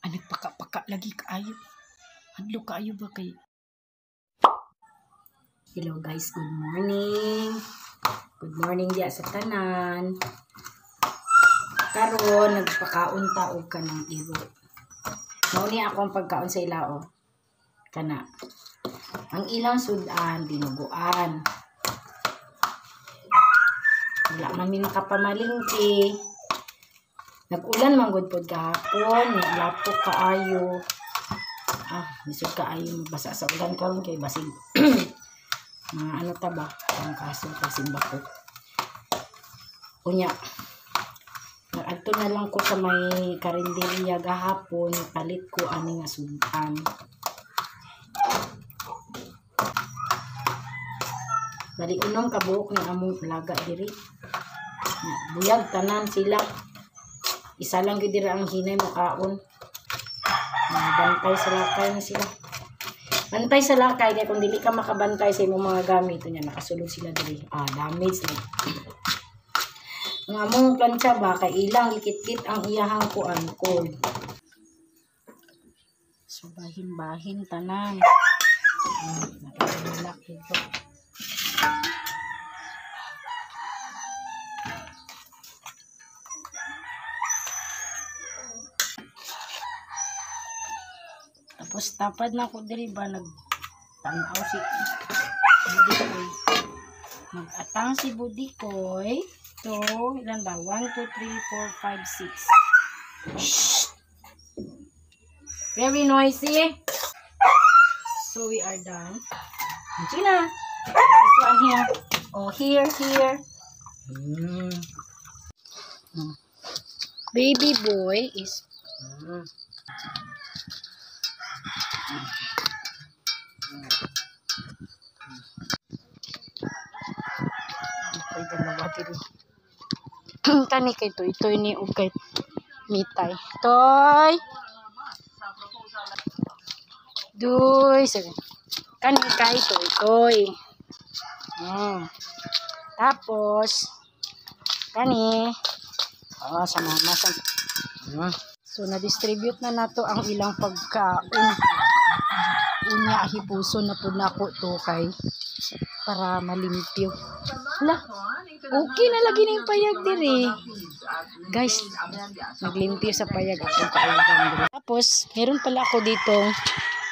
Nagpaka-paka lagi kaayo. Hadlo kaayo ba kay... Hello guys, good morning. Good morning diya sa tanan. Karon nagpakaon ta og kanang iro. Mao ni ako ang pagkaon sa ilao. Kana. Ang ilang sudan dinuguan. Wala man mi nakapamalingki. Nag-ulan man gud pod kahapon, lapok kaayo. Misud kaayo basa sa ulan karon kay basig. Ano ta ba? Ang kaso basig bako. Unya. Nag-adto na lang ko sa may karinderya gahapon, palit ko ani nga sudan. Bali unom ka buok ni among laga diri. Buyag tanan sila. Isa lang gid dira ang hinay makaon. Bantay sa lakay na sila. Bantay sa lakay kay kung dili ka makabantay sa imong mga gamit nya nakasulod sila diri. Damage na. Ang among plancha ba kay ilang likit-kit ang iyahang kuan cord. So bahin-bahin tanan. Nakatulak ito. Tapos tapad na ako diri ba nagtanaw si Budikoy. Nag-atang si Budikoy. So, ilan ba? 1, 2, 3, 4, 5, 6. Shh! Very noisy. So, we are done. Gina! This one here. Oh, here. Baby boy is... Kani kay Toy ni ug kay Mitay. Toy. Duy, sige. Kani kay Toy. Tapos kani sa mama sa. So na-distribute na nato ang ilang pagkaon. Unya hipuson na pud nako to kay para malimpyo. Hala. Okay na lagi ning payag diri. Guys, naglimpyo sa payag ako kaalam diri. Tapos, meron pala ako ditong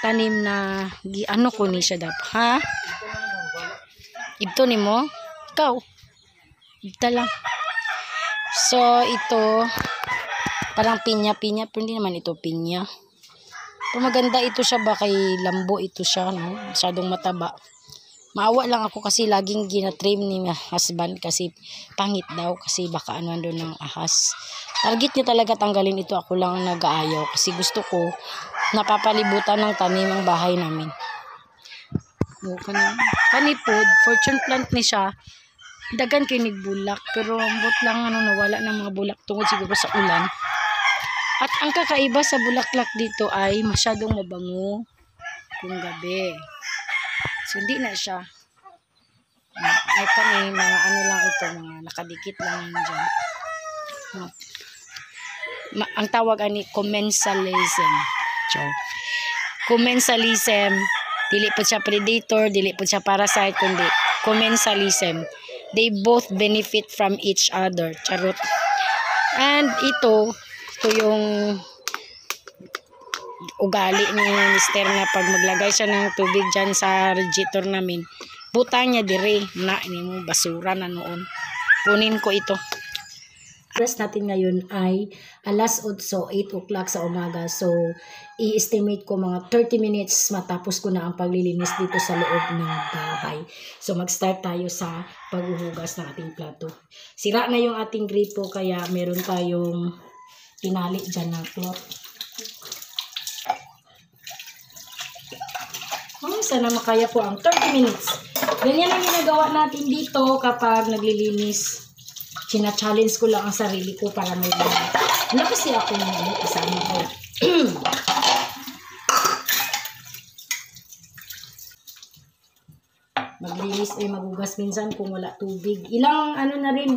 tanim na ano ko ni siya dapat, ha? Ito nimo? Ikaw. Ito lang. So, ito parang pinya-pinya, pero hindi naman ito pinya. Pero maganda ito siya ba kay lambo ito siya, no? Masyadong mataba. Maawa lang ako kasi laging ginatrim ni husband kasi pangit daw kasi baka ano doon ng ahas. Target niya talaga tanggalin ito. Ako lang nag-aayaw kasi gusto ko napapalibutan ng tanim ang bahay namin. Kanipod, fortune plant ni siya. Dagan kinig bulak pero ambot lang nawala ng mga bulak tungod siguro sa ulan. At ang kakaiba sa bulaklak dito ay masyadong mabango kung gabi. So, hindi na siya. Ay kami, mga ano lang ito, mga nakadikit lang yun dyan. Ang tawag ani commensalism. Commensalism, dili po siya predator, dili po siya parasite, kundi commensalism. They both benefit from each other. Charot. And ito yung ugali ni Mister na pag maglagay siya ng tubig dyan sa radiator namin, butang niya dire na ini mo basura na noon. Kunin ko ito. Oras natin ngayon ay alas 8 o'clock sa umaga. So, i-estimate ko mga 30 minutes matapos ko na ang paglilinis dito sa loob ng bahay. So, mag-start tayo sa paghuhugas ng ating plato. Sira na yung ating gripo kaya meron tayong tinali dyan na cloth. Sana makaya ko ang 30 minutes. Ganyan ang ginagawa natin dito kapag naglilinis. China-challenge ko lang ang sarili ko para may bahay. Wala kasi ako ng kasama ko. Maglinis ay magugas minsan kung wala tubig. Ilang ano na rin,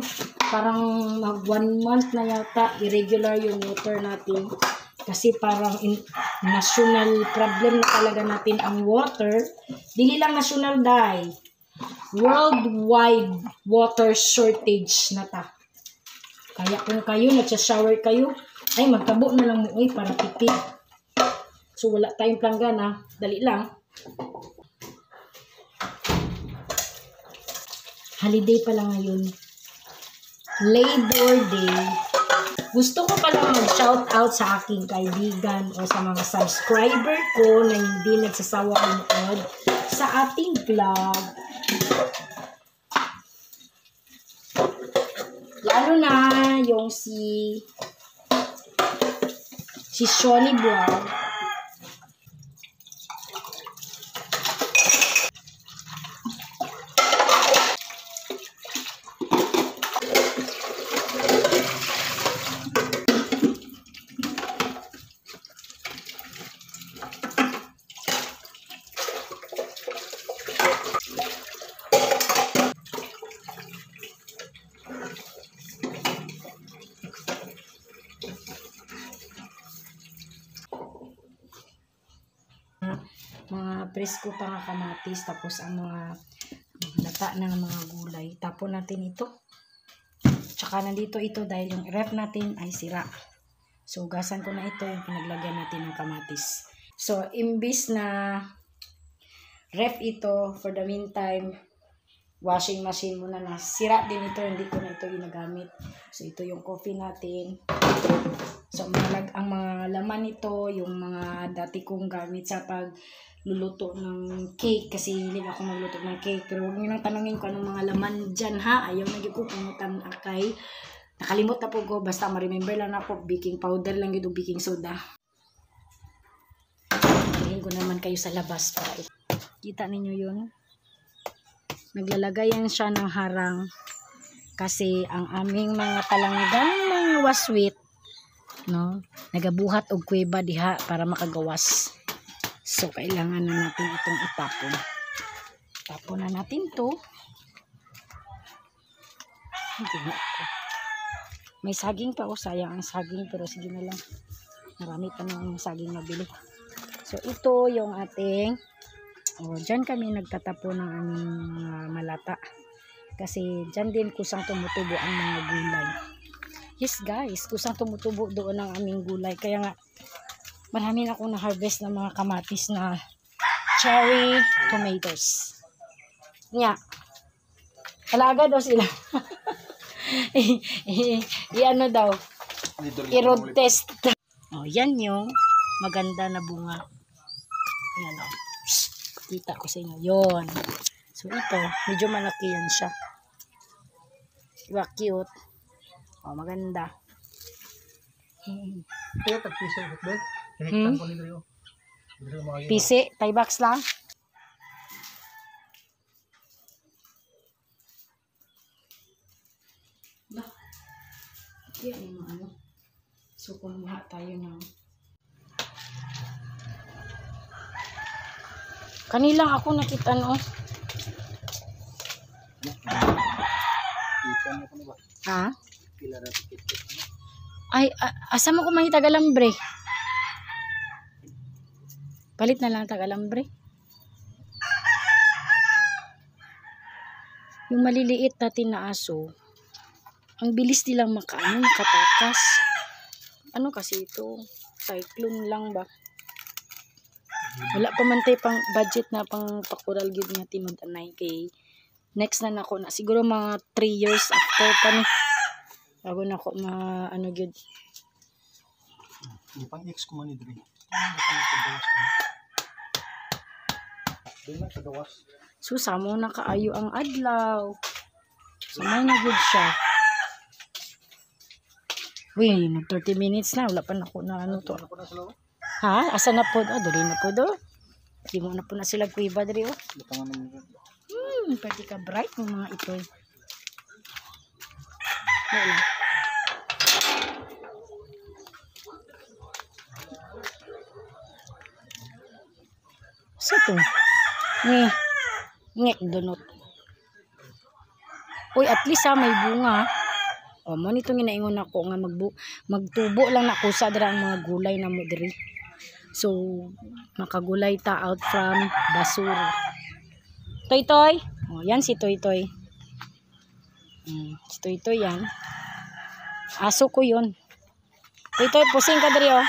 parang mag 1 month na yata, irregular yung water natin. Kasi parang national problem na talaga natin ang water. Dili lang national dai. Worldwide water shortage na ta. Kaya kung kayo nagsha-shower kayo, ay magtabo na lang mo para tipid. So wala tayong planggana, dali lang. Holiday pa lang ngayon. Labor Day. Gusto ko palang mag-shout out sa aking kaibigan o sa mga subscriber ko na hindi nagsasawa manood sa ating vlog. Lalo na yung si Shoni Vlog. Mga presko pa nga kamatis, tapos ang mga lata ng mga gulay. Tapon natin ito. Tsaka nandito ito dahil yung ref natin ay sira. So, gasan ko na ito yung pinaglagyan natin ng kamatis. So, imbis na ref ito, for the meantime, washing machine muna na. Sira din ito, hindi ko na ito ginagamit. So, ito yung coffee natin. So, ang mga laman nito, yung mga dati kong gamit sa pagluluto ng cake. Kasi hindi ako magluto ng cake. Pero huwag nyo nang tanongin ko anong mga laman dyan, ha? Ayaw na ko pangutan akay. Nakalimot na po ko. Basta ma-remember lang ako. Baking powder lang yun o baking soda. Tingin ko naman kayo sa labas para ito. Kita ninyo yun? Naglalagayan siya ng harang. Kasi ang aming mga palanggang mga waswit, no, nagabuhat og kuweba diha para makagawas. So kailangan na natin itong itapon. Tapon na natin to. Hindi na ako. May saging pa, sayang ang saging, pero sige na lang. Marami pa ng saging mabili. So ito yung ating, dyan kami nagtatapon ng aming malata. Kasi dyan din kusang tumutubo ang mga gulay. Yes guys, kusang tumutubo doon ang aming gulay. Kaya nga, marami na akong na-harvest ng mga kamatis na cherry tomatoes. Nga, alaga daw sila. I-ano daw, i-road test. Yan yung maganda na bunga. Yan o. Kita ko sa inyo. Yun. So ito, medyo malaki yan siya. Diba, cute. Maganda. Pisi, tie-box lang. Yan yung ano. So kumuha tayo ng kanilang ako nakita no. Ha? Ay, asa mo kumain Tagalambre? Palit na lang Tagalambre. Yung maliliit natin na aso, ang bilis nilang makatakas. Ano kasi ito? Cyclone lang ba? Wala pa man tayo pang budget na pang pakural gid nga tinud anay kay next na nako na siguro mga 3 years after pa ni bago nako ano gid. Pang ex ko man diri. Susamo na kaayo ang adlaw. Sumay na gid siya. Uy, 30 minutes na wala pa nako na ano to. Ha? Asa na po? Dali na po do. Di mo na po na sila kuiba diri oh. Pati ka bright ng mga ito. Wala. Sa to? Ngek donut. Uy, at least may bunga. O mo nito ginaingon ako nga magtubo lang na kusa dira ang mga gulay na mo diri. So makagulay ta out from basura. Toy Toy. O yan si Toy Toy. Si Toy Toy yan. Aso ko yun. Toy Toy, pusing ka diri oh.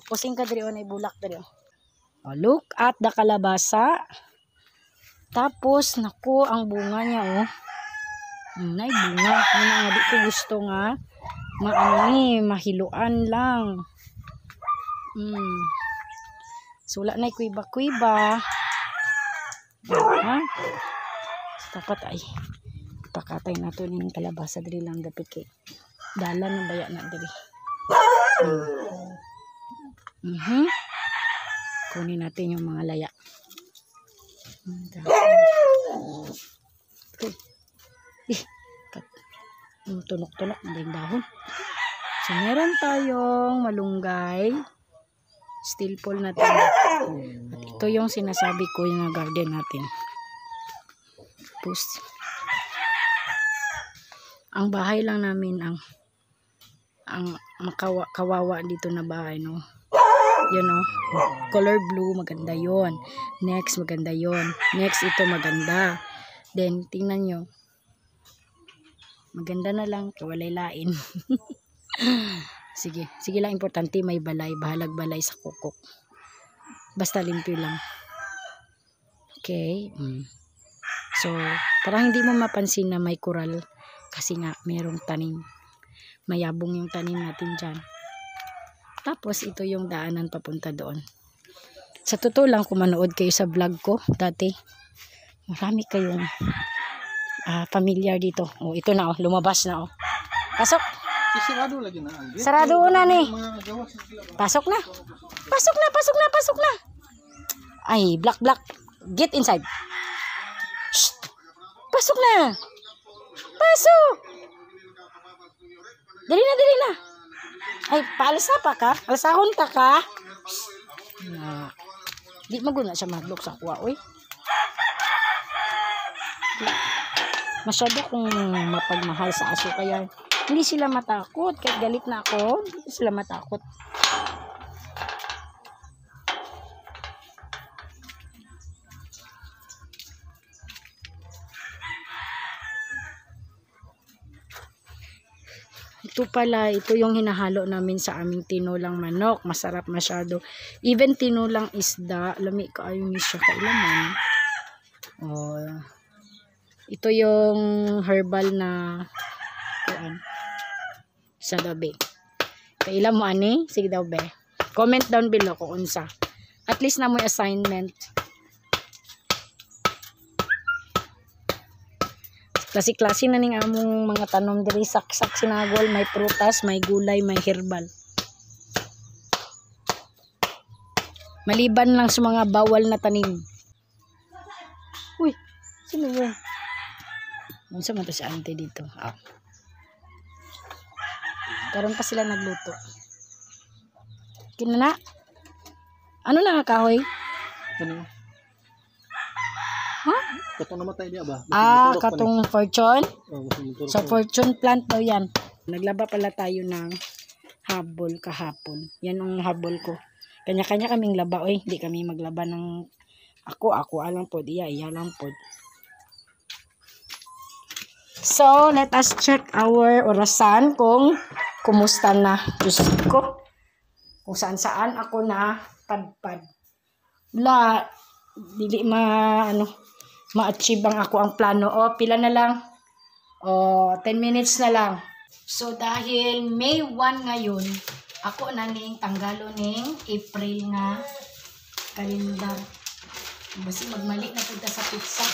Pusing ka diri o na ibulak diri o. Look at the kalabasa. Tapos naku ang bunga niya oh. Nay bunga. Muna nga di ko gusto nga mahiluan lang. So wala na kuiba-kuiba. Ha? Dapat ay pakatay na to ning kalabasa diri lang dapat kay dalan ng baya na diri. Kunin natin yung mga laya. Tunok-tunok na yung dahon. So meron tayong malunggay. Steel pole natin. At ito yung sinasabi ko yung garden natin. Tapos ang bahay lang namin ang kawawa dito na bahay, no. Yun, no. Color blue, maganda yon. Next, maganda yon. Next, ito maganda. Then, tingnan nyo. Maganda na lang, kawalay lain. Sige lang, importante may balay. Bahalag balay sa kukok. Basta limpyo lang. Okay. So, parang hindi mo mapansin na may coral. Kasi nga, mayroong tanim. Mayabong yung tanim natin dyan. Tapos, ito yung daanan papunta doon. Sa totoo lang, kung manood kayo sa vlog ko, dati, marami kayong familiar dito. Oh, ito na, oh, lumabas na, oh. Pasok! Sarado lagi na. Sarado na ni. Pasok na. Pasok na. Ay, black. Get inside. Shh. Pasok na. Pasok. Dali na. Ay, paalis na pa ka? Alasahon ta ka? Di maguna siya madlok sa kuwa, oy. Masyado kong mapagmahal sa aso, kaya hindi sila matakot. Kahit galit na ako, hindi sila matakot. Ito yung hinahalo namin sa aming tinulang manok. Masarap masyado. Even tinulang isda, lami kaayo ni siya kailaman. Oh. Ito yung herbal na sa gabi. Kailan mo ani? Sige daw be. Comment down below kung unsa. At least na mo assignment. Klase-klase na ning among mga tanom diri, saksak sinagol, may prutas, may gulay, may herbal. Maliban lang sa mga bawal na tanim. Uy, sino yun? Unsa man to si auntie dito? Karon pa sila nagluto. Kinana? Ano na kahoy? Ano? Ha? Katong namatay niya ba? Katong fortune? Oh, so fortune plant daw yan. Naglaba pala tayo ng habol kahapon. Yan ang habol ko. Kanya-kanya kaming laba, oy. Hindi kami maglaba ng ako alang pod, iya lang pod. So, let us check our orasan kung kumusta na. Diyos ko. Kung saan ako na padpad. Wala, dili ma-achieve ang plano. Pila na lang. 10 minutes na lang. So, dahil May 1 ngayon, ako na ning tanggalo ning April nga kalendar. Basi magmali na punta sa pizza.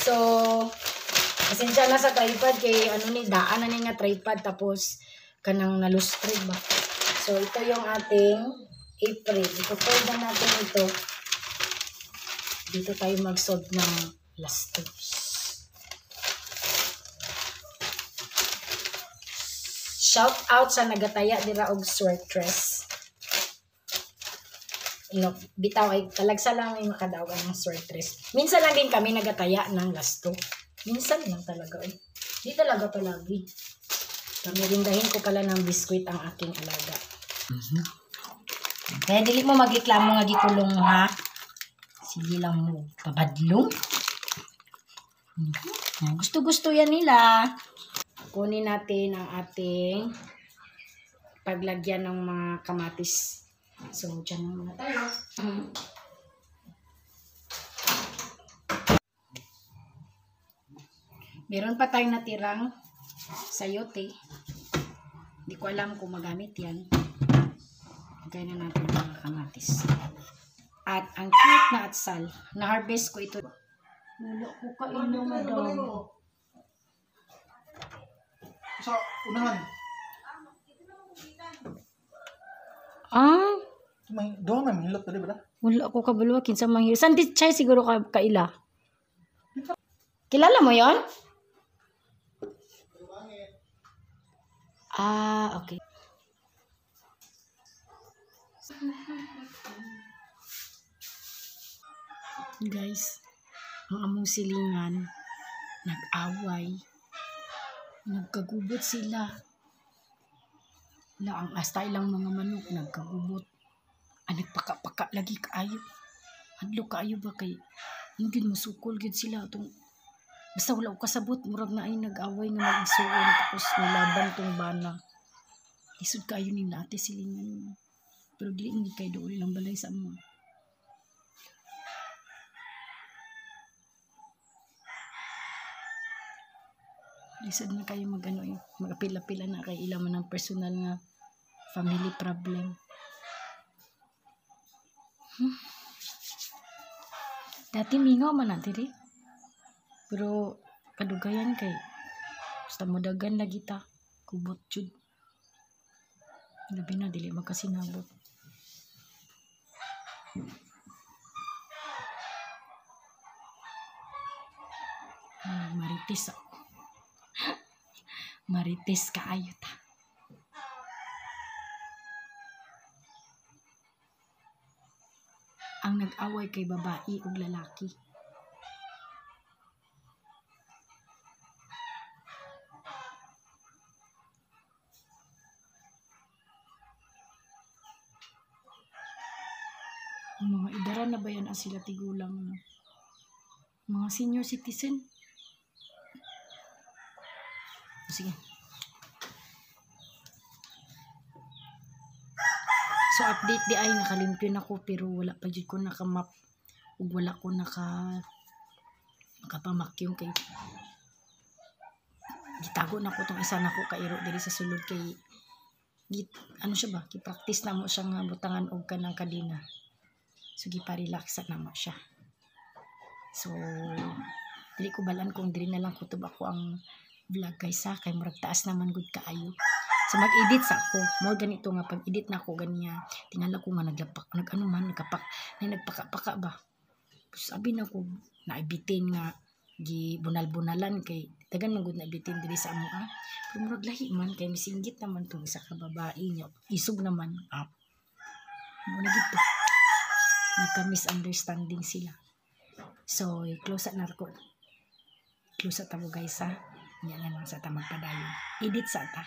So, pasensya na sa tripod kay daan na ni nga tripod tapos kanang nalustre ba. So, ito yung ating April. Ito-fold na natin ito. Dito tayo mag-solve ng lasters. Shout out sa nagataya dira og sweatress. Bitaw ay talagsa lang may makadaogan ng sweatress. Minsan lang din kami nagataya ng lasto. Minsan lang talaga. Di talaga palagi. Pamirindahin ko pala ng biskwit ang aking alaga. Kaya dili mo magreklamo nga gikulong mo ha. Sige lang mo. Pabadlong. Gusto-gusto yan nila. Kunin natin ang ating paglagyan ng mga kamatis. So, dyan na muna tayo. Meron pa tayong natirang sayote. Hindi ko alam kung magamit yan. Lagay na natin ang mga kamatis. At ang cute na atsal. Na-harvest ko ito. Wala ko kainom, madam. Sa unahan. Ah, May doon na mahilot tadi ba? wala ko kabalo kinsa manghir. Santi chay siguro kaila. Kilala mo 'yon? Ah, okay. Guys, ang among silingan nag-away. Nagkagubot sila. Ang asta ilang mga manok nagkagubot. Nagpaka-paka lagi kaayo. Hadlo kaayo ba kay hindi masukol gid sila tong basta wala ko kasabot murag na ay nag-away nga mag-igsuon tapos nilaban tong bana. Lisod kaayo ni ate silingan. Pero dili hindi kay dool lang balay sa mo. Lisod na kayo mag-ano eh. Mag-apila-pila na kay ilang man ng personal nga family problem. Dati mingaw man na diri. Pero kadugayan kay basta modagan lagi ta. Kubot jud. Labi na dili makasinabot. Marites ako. Marites kaayo ta. Ang nag-away kay babae ug lalaki. Ang mga idara na ba yan sila tigulang mga senior citizen? Sige. So update di ay nakalimpyo na ko pero wala pa jud ko nakamap ug wala ko makapamakyong kay gitago na ko tong isa na ko kairo diri sa sulod kay ano siya ba gi-practice na mo siya nga butangan og kanang kadina. So gipa-relax na mo siya. So dili ko balan kung diri na lang kutob ako ang vlog guys ha kay murag taas naman gud kaayo. So mag-edit sa ako. Mo ganito nga pag-edit na ako ganiya. Tingala ko nga nagpaka-paka ba. Sabi na ko naibitin nga bunal-bunalan kay dagan man gud naibitin diri sa amo Pero murag lahi man kay misinggit naman tong isa ka babae niya. Isog naman Mo na gid to. Nagka-misunderstanding sila. So close na ko. Close ta mo guys ha. Yan lang sa ta magpadayon. Edit sa ta.